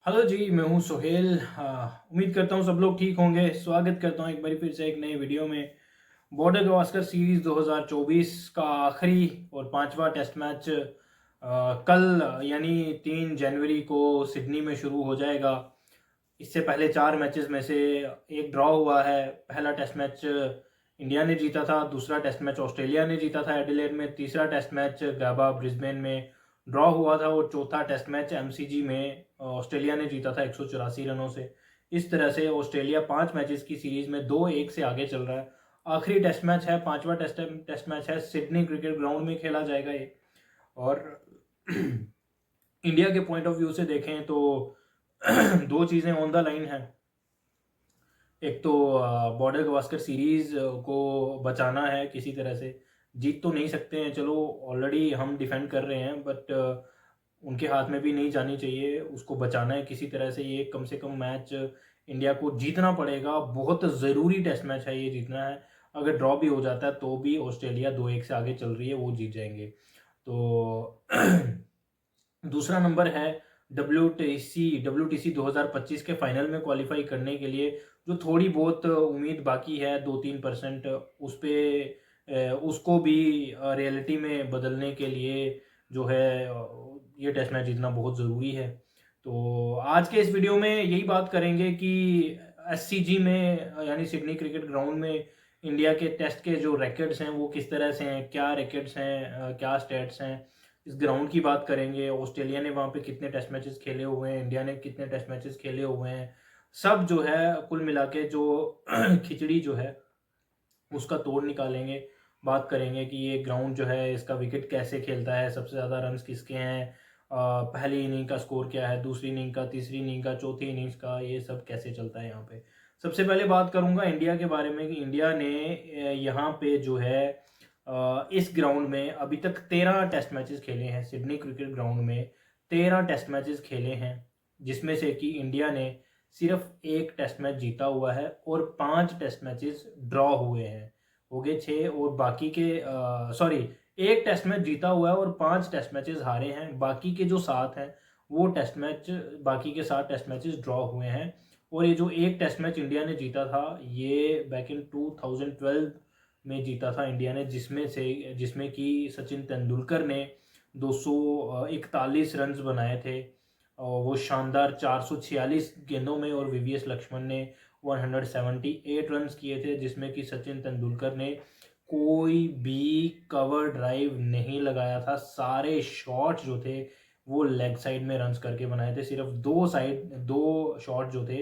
Hello जी, मैं हूँ सोहेल। उम्मीद करता हूँ सब लोग ठीक होंगे। स्वागत करता हूँ एक बार फिर से एक नई वीडियो में। बॉर्डर गावस्कर सीरीज़ 2024 का आखिरी और पांचवा टेस्ट मैच कल यानी 3 जनवरी को सिडनी में शुरू हो जाएगा। इससे पहले 4 मैचेस में से एक ड्रॉ हुआ है। पहला टेस्ट मैच इंडिया ने जीता था, दूसरा टेस्ट मैच ऑस्ट्रेलिया ने जीता था एडिलेड में, तीसरा टेस्ट मैच गाबा ब्रिस्बेन में ड्रॉ हुआ था और चौथा टेस्ट मैच एमसीजी में ऑस्ट्रेलिया ने जीता था 184 रनों से। इस तरह से ऑस्ट्रेलिया 5 मैचेस की सीरीज में 2-1 से आगे चल रहा है। आखिरी टेस्ट मैच है, पांचवा टेस्ट मैच है, सिडनी क्रिकेट ग्राउंड में खेला जाएगा ये। और इंडिया के पॉइंट ऑफ व्यू से देखें तो दो चीज़ें ऑन द लाइन हैं। एक तो बॉर्डर गावस्कर सीरीज को बचाना है किसी तरह से। जीत तो नहीं सकते हैं, चलो ऑलरेडी हम डिफेंड कर रहे हैं, बट उनके हाथ में भी नहीं जानी चाहिए। उसको बचाना है किसी तरह से। ये कम से कम मैच इंडिया को जीतना पड़ेगा। बहुत ज़रूरी टेस्ट मैच है, ये जीतना है। अगर ड्रॉ भी हो जाता है तो भी ऑस्ट्रेलिया 2-1 से आगे चल रही है, वो जीत जाएंगे। तो दूसरा नंबर है डब्ल्यू टी सी 2025 के फाइनल में क्वालिफाई करने के लिए जो थोड़ी बहुत उम्मीद बाकी है, 2-3% उस पे उसको भी रियलिटी में बदलने के लिए जो है ये टेस्ट मैच जीतना बहुत ज़रूरी है। तो आज के इस वीडियो में यही बात करेंगे कि एससीजी में यानी सिडनी क्रिकेट ग्राउंड में इंडिया के टेस्ट के जो रैकेट्स हैं वो किस तरह से हैं, क्या रैकेट्स हैं, क्या स्टैट्स हैं। इस ग्राउंड की बात करेंगे, ऑस्ट्रेलिया ने वहाँ पे कितने टेस्ट मैचेस खेले हुए हैं, इंडिया ने कितने टेस्ट मैचेस खेले हुए हैं। सब जो है कुल मिला के जो खिचड़ी जो है उसका तोड़ निकालेंगे। बात करेंगे कि ये ग्राउंड जो है इसका विकेट कैसे खेलता है, सबसे ज़्यादा रन्स किसके हैं, पहली इनिंग का स्कोर क्या है, दूसरी इनिंग का, तीसरी इनिंग का, चौथी इनिंग्स का, ये सब कैसे चलता है यहाँ पे। सबसे पहले बात करूँगा इंडिया के बारे में कि इंडिया ने यहाँ पे जो है इस ग्राउंड में अभी तक 13 टेस्ट मैचेस खेले हैं। सिडनी क्रिकेट ग्राउंड में 13 टेस्ट मैचेस खेले हैं, जिसमें से कि इंडिया ने सिर्फ एक टेस्ट मैच जीता हुआ है और 5 टेस्ट मैचेस ड्रॉ हुए हैं। हो गए 6 और बाकी के सॉरी, एक टेस्ट मैच जीता हुआ है और 5 टेस्ट मैचेस हारे हैं। बाकी के जो 7 हैं वो टेस्ट मैच, बाकी के 7 टेस्ट मैचेस ड्रॉ हुए हैं। और ये जो एक टेस्ट मैच इंडिया ने जीता था ये बैक इन 2012 में जीता था इंडिया ने, जिसमें कि सचिन तेंदुलकर ने 241 रन बनाए थे और वो शानदार 446 गेंदों में, और वीवीएस लक्ष्मण ने 178 रन किए थे, जिसमें कि सचिन तेंदुलकर ने कोई भी कवर ड्राइव नहीं लगाया था। सारे शॉट जो थे वो लेग साइड में रन्स करके बनाए थे। सिर्फ दो शॉट जो थे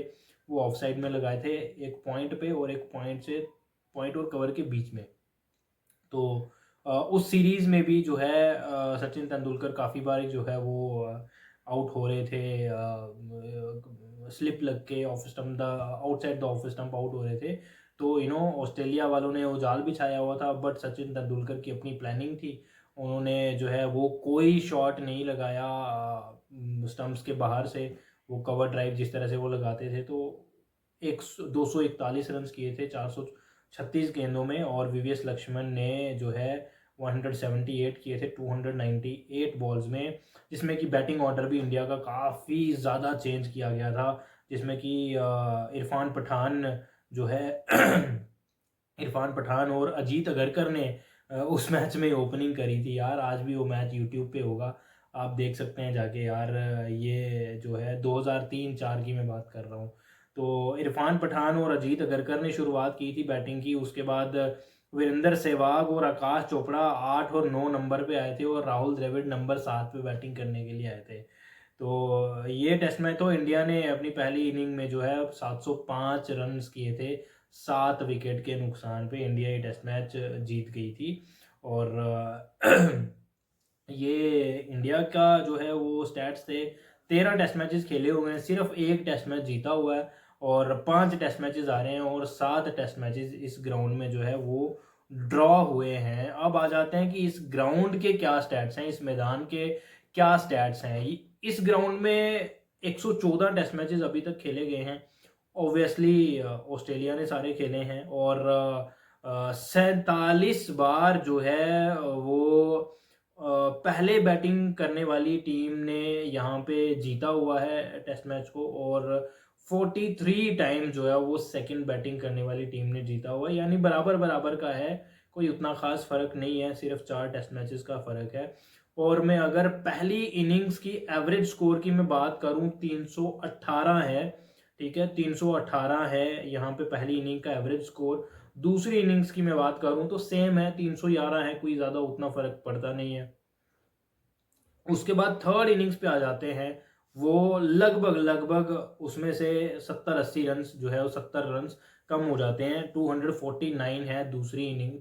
वो ऑफ साइड में लगाए थे, एक पॉइंट पे और एक पॉइंट और कवर के बीच में। तो उस सीरीज में भी जो है सचिन तेंदुलकर काफ़ी बार जो है वो आउट हो रहे थे, स्लिप लग के off stump the outside the off stump out हो रहे थे। तो ऑस्ट्रेलिया वालों ने वो जाल बिछाया हुआ था, बट सचिन तेंदुलकर की अपनी प्लानिंग थी। उन्होंने जो है वो कोई शॉट नहीं लगाया स्टम्प्स के बाहर से। वो कवर ड्राइव जिस तरह से वो लगाते थे, तो 241 रन किए थे 436 गेंदों में, और वीवीएस लक्ष्मण ने जो है 178 किए थे 298 बॉल्स में। जिसमें कि बैटिंग ऑर्डर भी इंडिया का काफ़ी ज़्यादा चेंज किया गया था, जिसमें कि इरफान पठान जो है इरफान पठान और अजीत अगरकर ने उस मैच में ओपनिंग करी थी। यार आज भी वो मैच यूट्यूब पे होगा, आप देख सकते हैं जाके। यार ये जो है 2003-4 की मैं बात कर रहा हूँ। तो इरफान पठान और अजीत अगरकर ने शुरुआत की थी बैटिंग की। उसके बाद वीरेंद्र सहवाग और आकाश चोपड़ा 8 और 9 नंबर पे आए थे, और राहुल द्रविड़ नंबर 7 पे बैटिंग करने के लिए आए थे। तो ये टेस्ट मैच तो इंडिया ने अपनी पहली इनिंग में जो है 705 रन किए थे। 7 विकेट के नुकसान पे इंडिया ये टेस्ट मैच जीत गई थी। और ये इंडिया का जो है वो स्टैट्स थे, 13 टेस्ट मैचेस खेले हुए हैं, सिर्फ एक टेस्ट मैच जीता हुआ है, और 5 टेस्ट मैचेस आ रहे हैं, और 7 टेस्ट मैचेस इस ग्राउंड में जो है वो ड्रॉ हुए हैं। अब आ जाते हैं कि इस ग्राउंड के क्या स्टैट्स हैं, इस मैदान के क्या स्टैट्स हैं। इस ग्राउंड में 114 टेस्ट मैचेस अभी तक खेले गए हैं। ऑब्वियसली ऑस्ट्रेलिया ने सारे खेले हैं, और 47 बार जो है वो पहले बैटिंग करने वाली टीम ने यहाँ पे जीता हुआ है टेस्ट मैच को, और 43 टाइम जो है वो सेकंड बैटिंग करने वाली टीम ने जीता हुआ है, यानी बराबर बराबर का है, कोई उतना खास फर्क नहीं है, सिर्फ 4 टेस्ट मैचेस का फर्क है। और मैं अगर पहली इनिंग्स की एवरेज स्कोर की मैं बात करूं, 318 है, ठीक है, 318 है यहाँ पे पहली इनिंग का एवरेज स्कोर। दूसरी इनिंग्स की मैं बात करूं तो सेम है, 311 है, कोई ज़्यादा उतना फर्क पड़ता नहीं है। उसके बाद थर्ड इनिंग्स पे आ जाते हैं, वो लगभग लगभग उसमें से 70-80 रन जो है वो 70 रन कम हो जाते हैं। 249 है दूसरी इनिंग,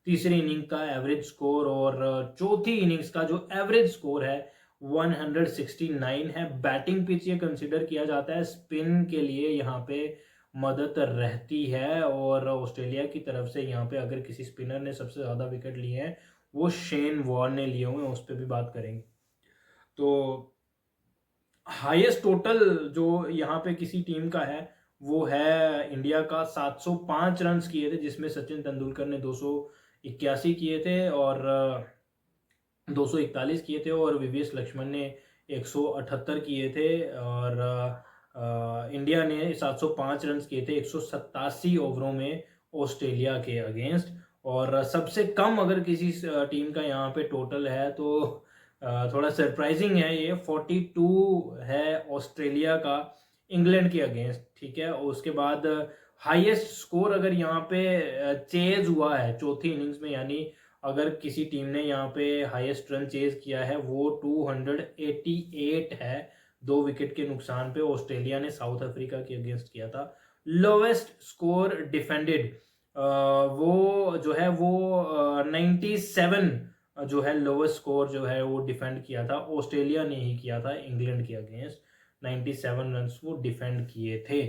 तीसरी इनिंग का एवरेज स्कोर, और चौथी इनिंग्स का जो एवरेज स्कोर है 169 है। बैटिंग पिच ये कंसिडर किया जाता है, स्पिन के लिए यहाँ पे मदद रहती है, और ऑस्ट्रेलिया की तरफ से यहाँ पे अगर किसी स्पिनर ने सबसे ज़्यादा विकेट लिए हैं वो शेन वॉर्न ने लिए हुए हैं, उस पर भी बात करेंगे। तो हाईएस्ट टोटल जो यहाँ पे किसी टीम का है वो है इंडिया का, 705 रन किए थे, जिसमें सचिन तेंदुलकर ने 281 किए थे और 241 किए थे, और वीवीएस लक्ष्मण ने 178 किए थे, और इंडिया ने 705 रन किए थे 187 ओवरों में ऑस्ट्रेलिया के अगेंस्ट। और सबसे कम अगर किसी टीम का यहाँ पे टोटल है तो थोड़ा सरप्राइजिंग है, ये 42 है ऑस्ट्रेलिया का इंग्लैंड के अगेंस्ट, ठीक है। और उसके बाद हाईएस्ट स्कोर अगर यहाँ पे चेज हुआ है चौथी इनिंग्स में, यानी अगर किसी टीम ने यहाँ पे हाईएस्ट रन चेज किया है वो 288 है, 2 विकेट के नुकसान पे। ऑस्ट्रेलिया ने साउथ अफ्रीका के अगेंस्ट किया था। लोवेस्ट स्कोर डिफेंडेड वो जो है वो 97 जो है लोवेस्ट स्कोर जो है वो डिफेंड किया था, ऑस्ट्रेलिया ने ही किया था इंग्लैंड के अगेंस्ट। 97 रन वो डिफेंड किए थे।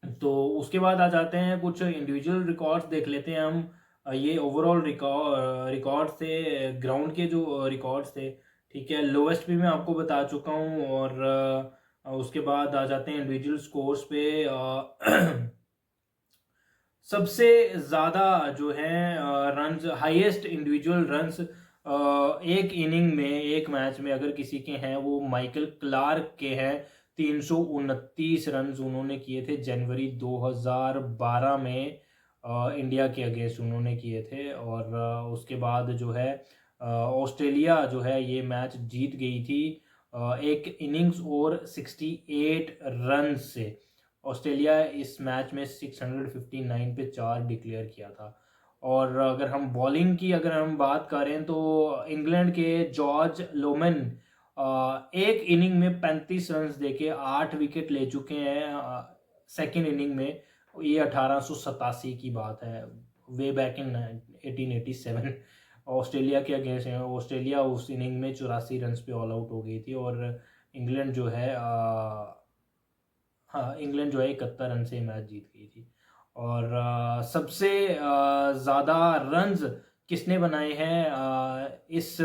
तो उसके बाद आ जाते हैं कुछ इंडिविजुअल रिकॉर्ड्स देख लेते हैं हम। ये ओवरऑल रिकॉर्ड थे, ग्राउंड के जो रिकॉर्ड्स थे, ठीक है। लोवेस्ट भी मैं आपको बता चुका हूँ, और उसके बाद आ जाते हैं इंडिविजुअल स्कोर्स पे। सबसे ज़्यादा जो है रन्स, हाईएस्ट इंडिविजुअल रन्स एक इनिंग में, एक मैच में अगर किसी के हैं वो माइकल क्लार्क के हैं। 329 रन उन्होंने किए थे जनवरी 2012 में, इंडिया के अगेंस्ट उन्होंने किए थे। और उसके बाद जो है ऑस्ट्रेलिया जो है ये मैच जीत गई थी एक इनिंग्स और 68 रन से। ऑस्ट्रेलिया इस मैच में 659 पे 4 डिक्लेयर किया था। और अगर हम बॉलिंग की अगर हम बात करें तो इंग्लैंड के जॉर्ज लोमन एक इनिंग में 35 रन देके 8 विकेट ले चुके हैं सेकेंड इनिंग में। ये 1887 की बात है, वे बैक इन 1887 ऑस्ट्रेलिया के अगेंस्ट है। ऑस्ट्रेलिया उस इनिंग में 84 रन पे ऑल आउट हो गई थी, और इंग्लैंड जो है हाँ, इंग्लैंड जो है 71 रन से मैच जीत गई थी। और सबसे ज़्यादा रन्स किसने बनाए हैं इस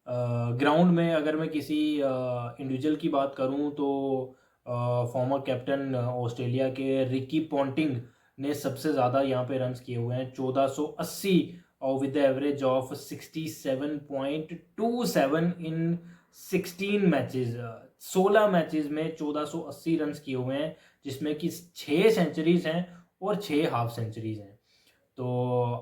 ग्राउंड में, अगर मैं किसी इंडिविजुअल की बात करूं तो फॉर्मर कैप्टन ऑस्ट्रेलिया के रिकी पॉन्टिंग ने सबसे ज़्यादा यहाँ पे रन्स किए हुए हैं, 1480, और with the average of 67.27 in 16 matches. 16 matches में 1480 रन किए हुए हैं, जिसमें कि 6 सेंचुरीज हैं और 6 हाफ सेंचुरीज हैं। तो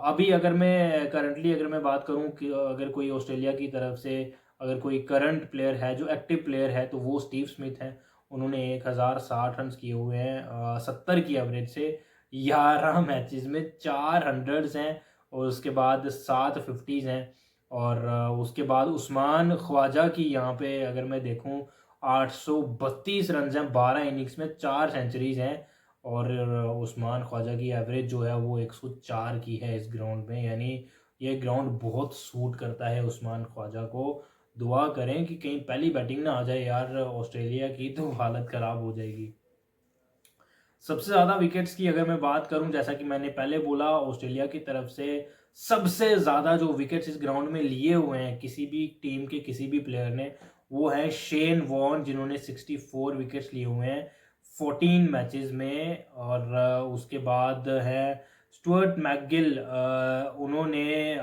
अभी अगर मैं करंटली अगर मैं बात करूं कि अगर कोई ऑस्ट्रेलिया की तरफ से अगर कोई करंट प्लेयर है जो एक्टिव प्लेयर है तो वो स्टीव स्मिथ हैं। उन्होंने 1060 रन किए हुए हैं 70 की एवरेज से, 11 मैचेस में 4 हंड्रेड्स हैं, और उसके बाद 7 फिफ्टीज़ हैं। और उसके बाद उस्मान ख्वाजा की यहाँ पे अगर मैं देखूं 832 रन हैं, 12 इनिंग्स में 4 सेंचुरीज हैं। और उस्मान ख्वाजा की एवरेज जो है वो 104 की है इस ग्राउंड में, यानी ये ग्राउंड बहुत सूट करता है उस्मान ख्वाजा को। दुआ करें कि कहीं पहली बैटिंग ना आ जाए यार ऑस्ट्रेलिया की, तो हालत ख़राब हो जाएगी। सबसे ज़्यादा विकेट्स की अगर मैं बात करूं, जैसा कि मैंने पहले बोला, ऑस्ट्रेलिया की तरफ से सबसे ज़्यादा जो विकेट्स इस ग्राउंड में लिए हुए हैं किसी भी टीम के किसी भी प्लेयर ने, वो है शेन वॉर्न, जिन्होंने 64 विकेट्स लिए हुए हैं 14 मैचेस में। और उसके बाद है स्टुअर्ट मैकगिल, उन्होंने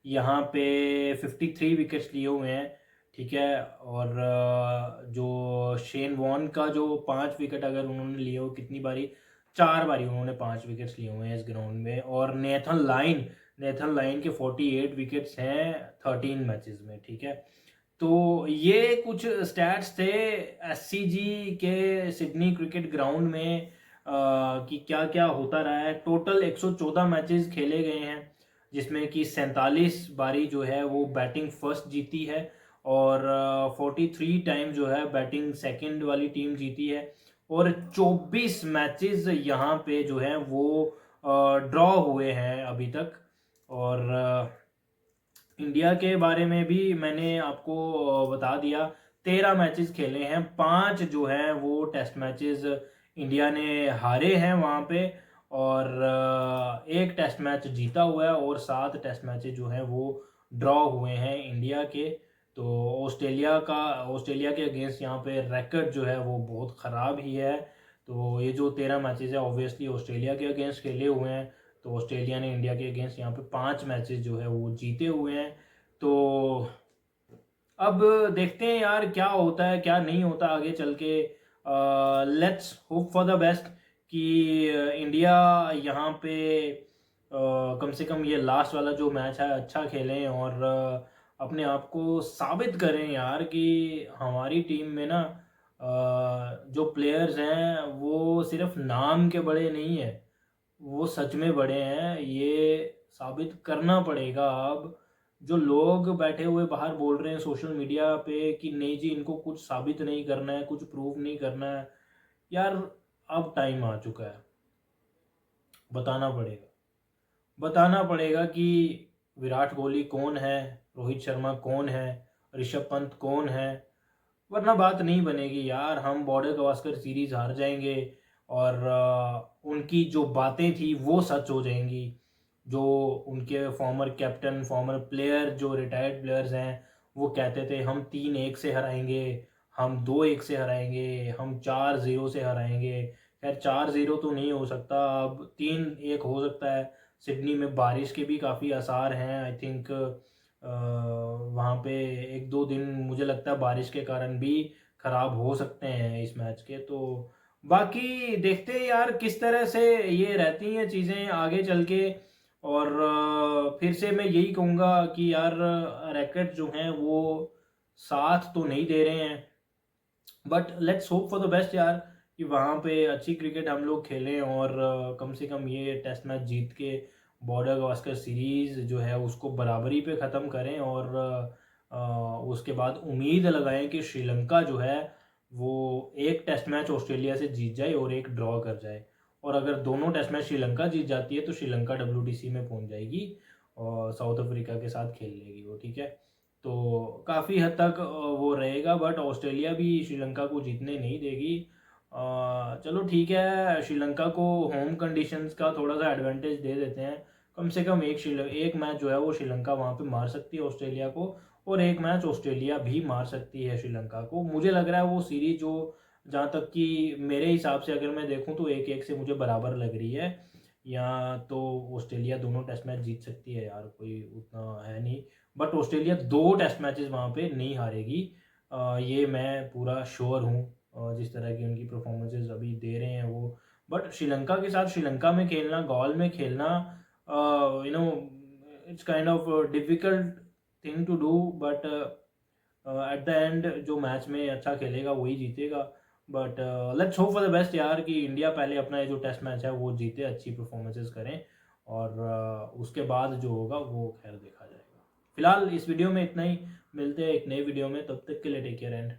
यहाँ पे 53 विकेट्स लिए हुए हैं, ठीक है। और जो शेन वॉर्न का जो 5 विकेट अगर उन्होंने लिए हो, कितनी बारी, 4 बारी उन्होंने 5 विकेट्स लिए हुए हैं इस ग्राउंड में। और नेथन लाइन के 48 विकेट्स हैं 13 मैचेस में, ठीक है। तो ये कुछ स्टैट्स थे एससीजी के सिडनी क्रिकेट ग्राउंड में कि क्या क्या होता रहा है। टोटल 114 मैचेस खेले गए हैं, जिसमें कि 47 बारी जो है वो बैटिंग फर्स्ट जीती है, और 43 टाइम जो है बैटिंग सेकंड वाली टीम जीती है, और 24 मैचेस यहाँ पे जो है वो ड्रॉ हुए हैं अभी तक। और इंडिया के बारे में भी मैंने आपको बता दिया। 13 मैचेस खेले हैं, 5 जो हैं वो टेस्ट मैचेस इंडिया ने हारे हैं वहाँ पे, और एक टेस्ट मैच जीता हुआ है, और 7 टेस्ट मैचेस जो हैं वो ड्रॉ हुए हैं इंडिया के। तो ऑस्ट्रेलिया के अगेंस्ट यहाँ पे रिकॉर्ड जो है वो बहुत ख़राब ही है। तो ये जो 13 मैचेस है ऑब्वियसली ऑस्ट्रेलिया के अगेंस्ट खेले हुए हैं, तो ऑस्ट्रेलिया ने इंडिया के अगेंस्ट यहाँ पे 5 मैचेस जो है वो जीते हुए हैं। तो अब देखते हैं यार क्या होता है क्या नहीं होता आगे चल के। Let's hope for the best कि इंडिया यहाँ पे कम से कम ये लास्ट वाला जो मैच है अच्छा खेलें, और अपने आप को साबित करें यार कि हमारी टीम में ना जो प्लेयर्स हैं वो सिर्फ नाम के बड़े नहीं है, वो सच में बड़े हैं। ये साबित करना पड़ेगा अब। जो लोग बैठे हुए बाहर बोल रहे हैं सोशल मीडिया पे कि नहीं जी इनको कुछ साबित नहीं करना है, कुछ प्रूव नहीं करना है, यार अब टाइम आ चुका है। बताना पड़ेगा, बताना पड़ेगा कि विराट कोहली कौन है, रोहित शर्मा कौन है, ऋषभ पंत कौन है। वरना बात नहीं बनेगी यार, हम बॉर्डर गवास्कर सीरीज हार जाएंगे, और उनकी जो बातें थी वो सच हो जाएंगी। जो उनके फॉर्मर कैप्टन, फॉर्मर प्लेयर, जो रिटायर्ड प्लेयर्स हैं, वो कहते थे हम 3-1 से हराएंगे, हम 2-1 से हराएंगे, हम 4-0 से हराएंगे। खैर 4-0 तो नहीं हो सकता, अब 3-1 हो सकता है। सिडनी में बारिश के भी काफ़ी आसार हैं, आई थिंक वहाँ पे 1-2 दिन मुझे लगता है बारिश के कारण भी ख़राब हो सकते हैं इस मैच के। तो बाकी देखते हैं यार किस तरह से ये रहती हैं चीज़ें आगे चल के। और फिर से मैं यही कहूँगा कि यार रैकेट जो हैं वो साथ तो नहीं दे रहे हैं, but let's hope for the best यार कि वहाँ पे अच्छी क्रिकेट हम लोग खेलें, और कम से कम ये टेस्ट मैच जीत के बॉर्डर गावस्कर सीरीज़ जो है उसको बराबरी पे ख़त्म करें, और उसके बाद उम्मीद लगाएं कि श्रीलंका जो है वो एक टेस्ट मैच ऑस्ट्रेलिया से जीत जाए और एक ड्रॉ कर जाए। और अगर दोनों टेस्ट मैच श्रीलंका जीत जाती है तो श्रीलंका WTC में पहुंच जाएगी और साउथ अफ्रीका के साथ खेल लेगी वो, ठीक है। तो काफ़ी हद तक वो रहेगा, बट ऑस्ट्रेलिया भी श्रीलंका को जीतने नहीं देगी। चलो ठीक है, श्रीलंका को होम कंडीशंस का थोड़ा सा एडवांटेज दे देते हैं। कम से कम एक मैच जो है वो श्रीलंका वहाँ पे मार सकती है ऑस्ट्रेलिया को, और एक मैच ऑस्ट्रेलिया भी मार सकती है श्रीलंका को। मुझे लग रहा है वो सीरीज जो, जहाँ तक कि मेरे हिसाब से अगर मैं देखूँ तो 1-1 से मुझे बराबर लग रही है, या तो ऑस्ट्रेलिया दोनों टेस्ट मैच जीत सकती है यार, कोई उतना है नहीं। बट ऑस्ट्रेलिया 2 टेस्ट मैचेस वहाँ पे नहीं हारेगी, ये मैं पूरा श्योर हूँ जिस तरह की उनकी परफॉर्मेंसेज अभी दे रहे हैं वो। बट श्रीलंका के साथ श्रीलंका में खेलना, गॉल में खेलना, you know it's kind of difficult thing to do, but at the end जो मैच में अच्छा खेलेगा वही जीतेगा। But let's hope for the best यार कि इंडिया पहले अपना ये जो टेस्ट मैच है वो जीते, अच्छी परफॉर्मेंसेस करें, और उसके बाद जो होगा वो खैर देखा जाएगा। फिलहाल इस वीडियो में इतना ही, मिलते हैं एक नए वीडियो में, तब तक के लिए टेक केयर एंड